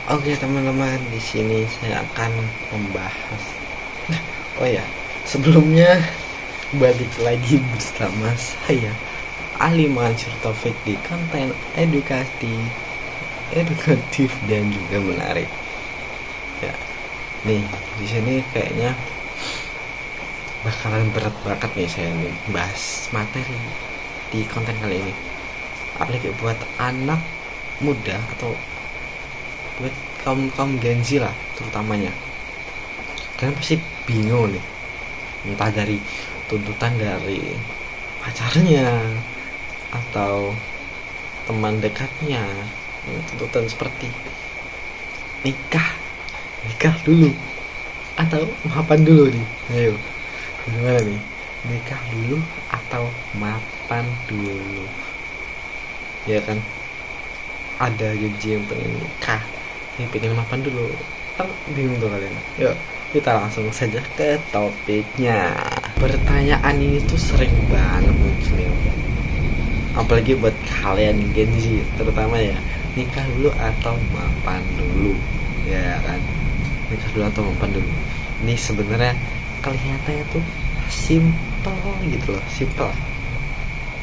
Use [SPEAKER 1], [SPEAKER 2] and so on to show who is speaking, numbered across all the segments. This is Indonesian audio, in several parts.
[SPEAKER 1] Oke teman-teman, di sini saya akan membahas. Oh ya, sebelumnya balik lagi bersama saya Ali Mansur Taufik di konten edukatif dan juga menarik. Ya, nih di sini kayaknya bakalan berat banget nih saya nih bahas materi di konten kali ini. Apalagi buat anak muda atau buat kaum kaum Gen Z lah terutamanya. Kalian pasti bingung nih, entah dari tuntutan dari pacarnya atau teman dekatnya, tuntutan seperti nikah nikah dulu atau mapan dulu nih. Ayo, gimana nih, nikah dulu atau mapan dulu? Ya kan, ada janji yang pengen nikah, yang pengen mapan dulu, kan bingung tuh kalian. Yuk kita langsung saja ke topiknya. Pertanyaan ini tuh sering banget muncul, apalagi buat kalian Gen Z terutama ya. Nikah dulu atau mapan dulu, ya kan? Nikah dulu atau mapan dulu, ini sebenarnya kelihatannya tuh simple gitu loh, simple,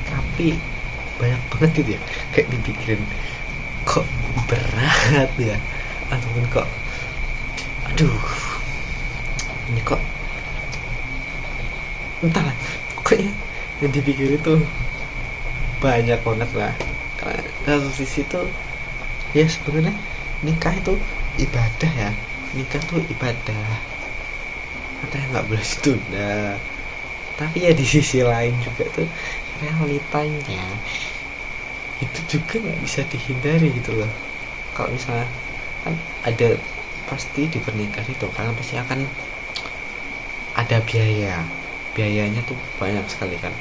[SPEAKER 1] tapi banyak banget gitu ya, kayak dipikirin kok berat ya, ataupun kok aduh ini kok entahlah, pokoknya yang dipikir itu banyak banget lah. Karena satu sisi tuh ya sebenarnya nikah itu ibadah ya, nikah tuh ibadah, katanya nggak boleh ditunda. Tapi ya di sisi lain juga tuh realitanya itu juga nggak bisa dihindari gitu loh. Kalau misalnya kan ada, pasti di pernikahan itu kalian pasti akan ada biayanya tuh banyak sekali kan.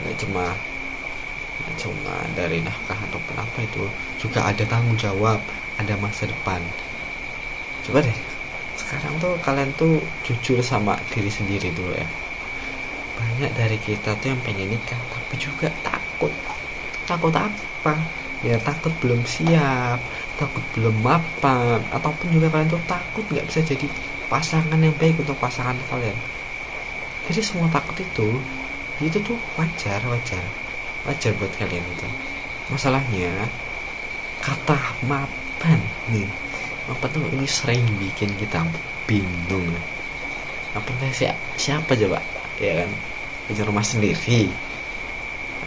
[SPEAKER 1] Nggak cuma dari nafkah ataupun apa, itu juga ada tanggung jawab, ada masa depan. Coba deh sekarang tuh kalian tuh jujur sama diri sendiri dulu ya. Banyak dari kita tuh yang pengen nikah tapi juga takut. Takut apa? Ya takut belum siap, takut belum mapan, ataupun juga kalian tuh takut nggak bisa jadi pasangan yang baik untuk pasangan kalian. Jadi semua takut itu tuh wajar buat kalian itu. Masalahnya kata mapan nih, mapan tuh ini sering bikin kita bingung. Mapan siapa coba, ya kan? Punya rumah sendiri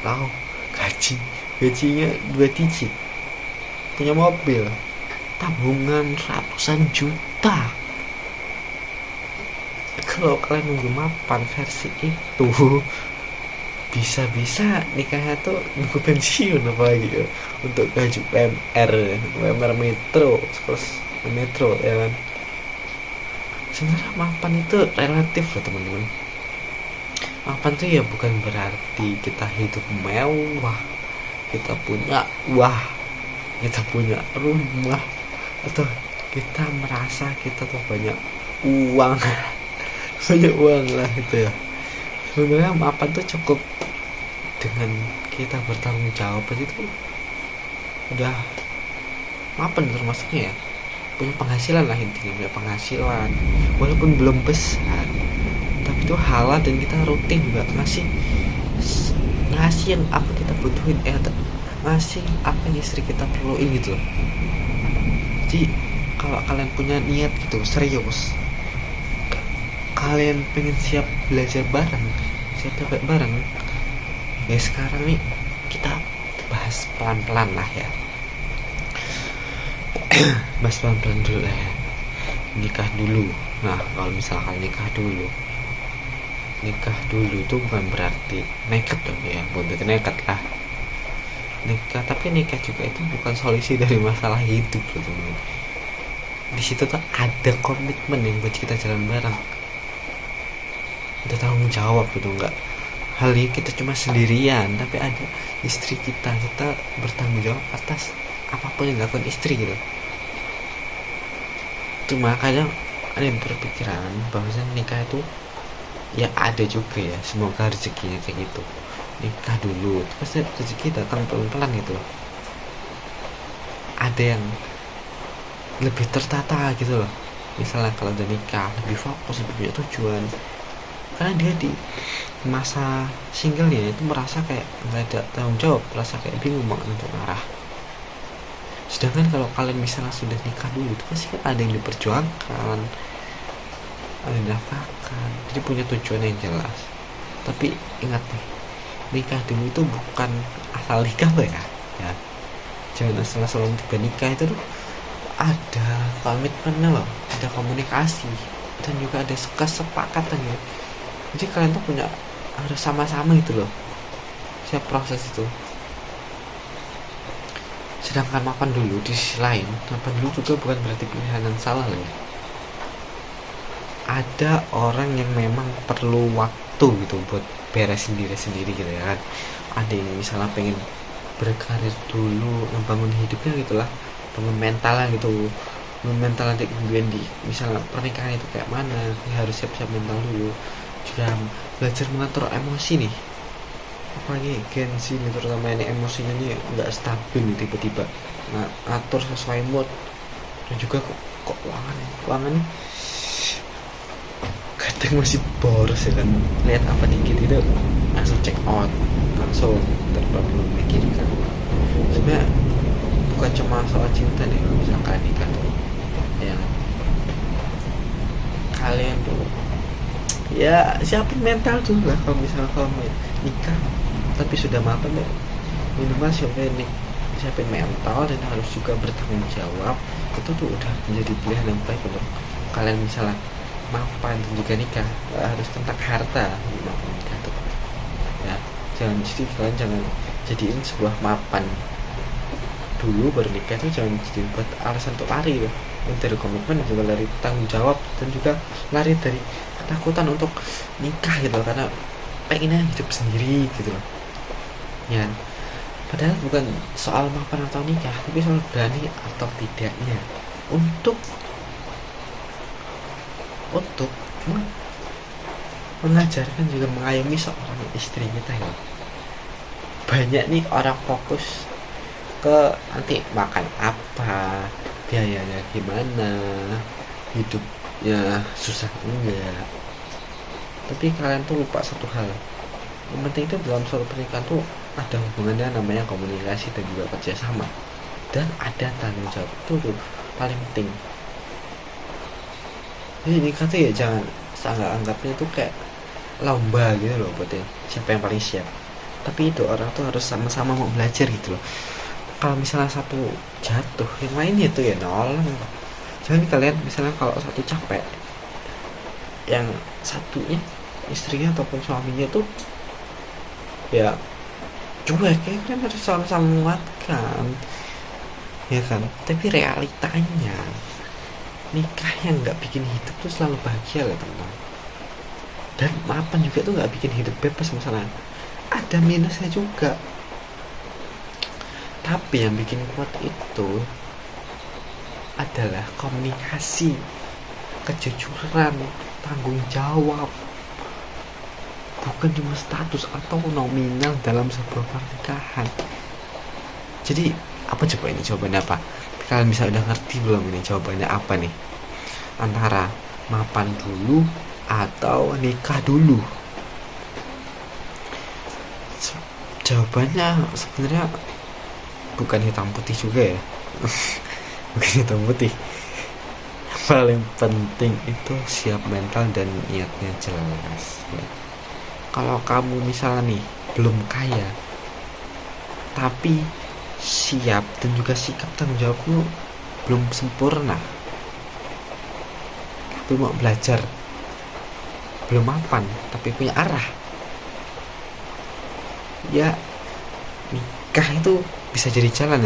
[SPEAKER 1] atau gajinya 2 digit, punya mobil, tabungan ratusan juta. Kalau kalian nunggu mapan versi itu, bisa-bisa nikahnya tuh nunggu pensiun apalagi ya, untuk gaji UMR metro, terus metro ya kan. Sebenarnya mapan itu relatif loh teman-teman. Mapan tuh ya bukan berarti kita hidup mewah, kita punya kita punya rumah, atau kita merasa kita tuh banyak uang banyak uang lah itu ya. Sebenarnya mapan tuh cukup dengan kita bertanggung jawab aja tuh udah mapan termasuknya ya. Punya penghasilan lah, intinya punya penghasilan walaupun belum besar, tapi itu halal dan kita rutin juga ngasih yang apa kita butuhin, ngasih apa yang istri kita perluin gitu. Jadi kalau kalian punya niat gitu serius, kalian pengen siap belajar bareng, siap capek bareng ya, sekarang nih kita bahas pelan-pelan lah ya. Bahas pelan-pelan dulu lah ya. Nikah dulu. Nah kalau misalkan nikah dulu itu bukan berarti nekat dong ya, bukan nekat lah nikah, tapi nikah juga itu bukan solusi dari masalah hidup loh teman. Di situ tuh ada komitmen yang buat kita jalan bareng, ada tanggung jawab gitu. Enggak hal ini kita cuma sendirian, tapi ada istri kita bertanggung jawab atas apapun yang dilakukan istri gitu. Cuma kadang ada yang berpikiran bahwasanya nikah itu ya ada juga ya, semoga rezekinya kayak gitu, nikah dulu pasti rezeki datang pelan-pelan gitu. Ada yang lebih tertata gitu loh. Misalnya kalau udah nikah lebih fokus, lebih punya tujuan, karena dia di masa singlenya itu merasa kayak nggak ada tanggung jawab, merasa kayak bingung banget untuk arah. Sedangkan kalau kalian misalnya sudah nikah dulu itu pasti kan ada yang diperjuangkan, ada yang dinafkahkan, jadi punya tujuan yang jelas. Tapi ingat nih, nikah dulu itu bukan asal nikah loh ya, jangan asal-asal tiba nikah. Itu tuh ada komitmennya loh, ada komunikasi, dan juga ada kesepakatan ya. Jadi kalian tuh punya, harus sama-sama gitu loh siap proses itu. Sedangkan mapan dulu di sisi lain, mapan dulu juga bukan berarti pilihan yang salah loh ya. Ada orang yang memang perlu waktu gitu buat beresin diri sendiri gitu ya kan. Ada yang misalnya pengen berkarir dulu, ngebangun hidupnya gitulah, bangun mentalnya gitu, bangun mental nanti kemudian di misalnya pernikahan itu kayak mana, ya harus siap-siap mental dulu. Juga belajar mengatur emosi nih, apalagi Gen Z nih, terutama ini emosinya nih nggak stabil nih, tiba-tiba ngatur sesuai mood. Dan juga kok keuangan nih kadang masih boros ya kan, lihat apa dikit itu langsung check out, langsung tanpa perlu mikirkan. Sebenarnya bukan cuma soal cinta nih, misalnya kalian nikah tuh yang kalian tuh ya siapin mental dulu lah. Kalau misalnya kalau nikah tapi sudah mapan ya, minimal siapin mental, dan harus juga bertanggung jawab. Itu tuh udah menjadi pilihan yang baik untuk kalian misalnya mapan dan juga nikah. Harus tentang harta mapan nikah tuh ya. Kalian jangan jadiin sebuah mapan dulu baru nikah itu, jangan jadi buat alasan untuk lari ya, dari komitmen, juga lari tanggung jawab, dan juga lari dari ketakutan untuk nikah gitu loh, karena pengennya hidup sendiri gitu loh ya. Padahal bukan soal mapan atau nikah, tapi soal berani atau tidaknya untuk mengajarkan juga mengayomi seorang istri kita ya. Banyak nih orang fokus ke nanti makan apa, biayanya gimana, hidupnya susah enggak. Tapi kalian tuh lupa satu hal, yang penting itu dalam suatu pernikahan tuh ada hubungannya namanya komunikasi dan juga kerjasama, dan ada tanggung jawab. Itu tuh paling penting. Jadi nikah tuh ya jangan anggapnya tuh kayak lomba gitu loh, buat siapa yang paling siap. Tapi itu orang tuh harus sama-sama mau belajar gitu loh. Kalau misalnya satu jatuh, yang lainnya tuh ya nolong. Jangan kalian misalnya kalau satu capek, yang satunya istrinya ataupun suaminya tuh ya cuek, ya kan harus sama-sama menguatkan ya kan. Tapi realitanya nikah yang nggak bikin hidup tuh selalu bahagia lah teman-teman. Dan mapan juga tuh nggak bikin hidup bebas, masalah ada minusnya juga. Tapi yang bikin kuat itu adalah komunikasi, kejujuran, tanggung jawab, bukan cuma status atau nominal dalam sebuah pernikahan. Jadi apa coba ini jawabannya apa? Kalian bisa udah ngerti belum ini jawabannya apa nih? Antara mapan dulu atau nikah dulu? Jawabannya sebenarnya bukan hitam putih juga ya. Bukan hitam putih. Yang paling penting itu siap mental dan niatnya jelas ya. Kalau kamu misalnya nih belum kaya tapi siap dan juga sikap tanggung jawabmu belum sempurna, tapi mau belajar, belum mapan tapi punya arah, ya nikah itu bisa jadi jalan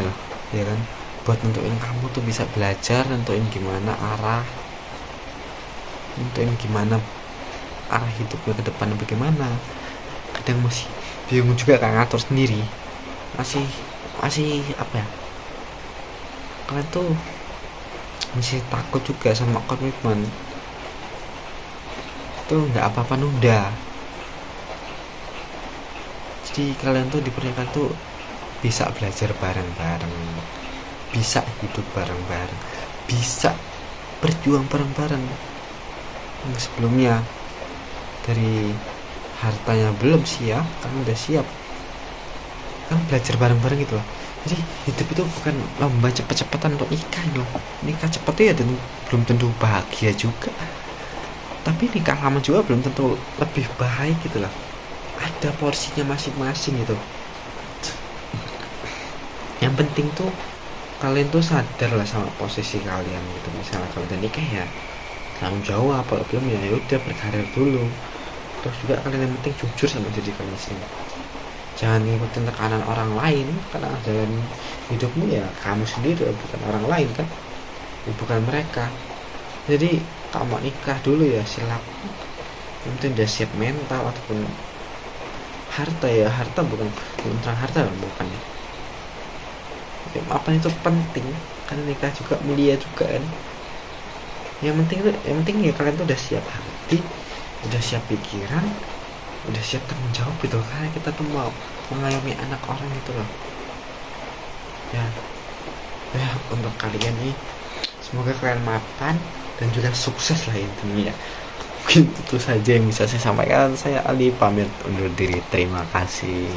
[SPEAKER 1] ya kan, buat nentuin kamu tuh bisa belajar, nentuin gimana arah, nentuin gimana arah hidupnya ke depan bagaimana. Kadang masih bingung juga kan ngatur sendiri, masih apa ya, kalian tuh masih takut juga sama komitmen. Itu nggak apa-apa nunda. Jadi kalian tuh di pernikahan tuh bisa belajar bareng-bareng, bisa hidup bareng-bareng, bisa berjuang bareng-bareng. Yang sebelumnya dari hartanya belum siap, kamu udah siap, kan belajar bareng-bareng gitu loh. Jadi hidup itu bukan lomba cepet-cepetan untuk nikah loh. Nikah cepet ya dan belum tentu bahagia juga, tapi nikah lama juga belum tentu lebih baik gitu loh. Ada porsinya masing-masing gitu. Yang penting tuh kalian tuh sadar lah sama posisi kalian gitu. Misalnya kalau udah nikah ya tanggung jawab, kalau belum ya udah berkarir dulu. Terus juga kalian yang penting jujur sama diri kalian sendiri, jangan ngikutin tekanan orang lain, karena jalan hidupmu ya kamu sendiri, bukan orang lain kan, bukan mereka. Jadi kamu nikah dulu ya silakan, yang penting udah siap mental ataupun harta ya, harta bukan tentang harta bukan ya. Apa itu penting, karena nikah juga mulia juga kan. Yang penting ya kalian tuh udah siap hati, udah siap pikiran, udah siap tanggung jawab gitu. Karena kita tuh mau mengayomi anak orang gitu loh ya. Untuk kalian nih, semoga kalian mapan dan juga sukses lah intinya ya. Mungkin itu saja yang bisa saya sampaikan. Saya Ali pamit undur diri, terima kasih.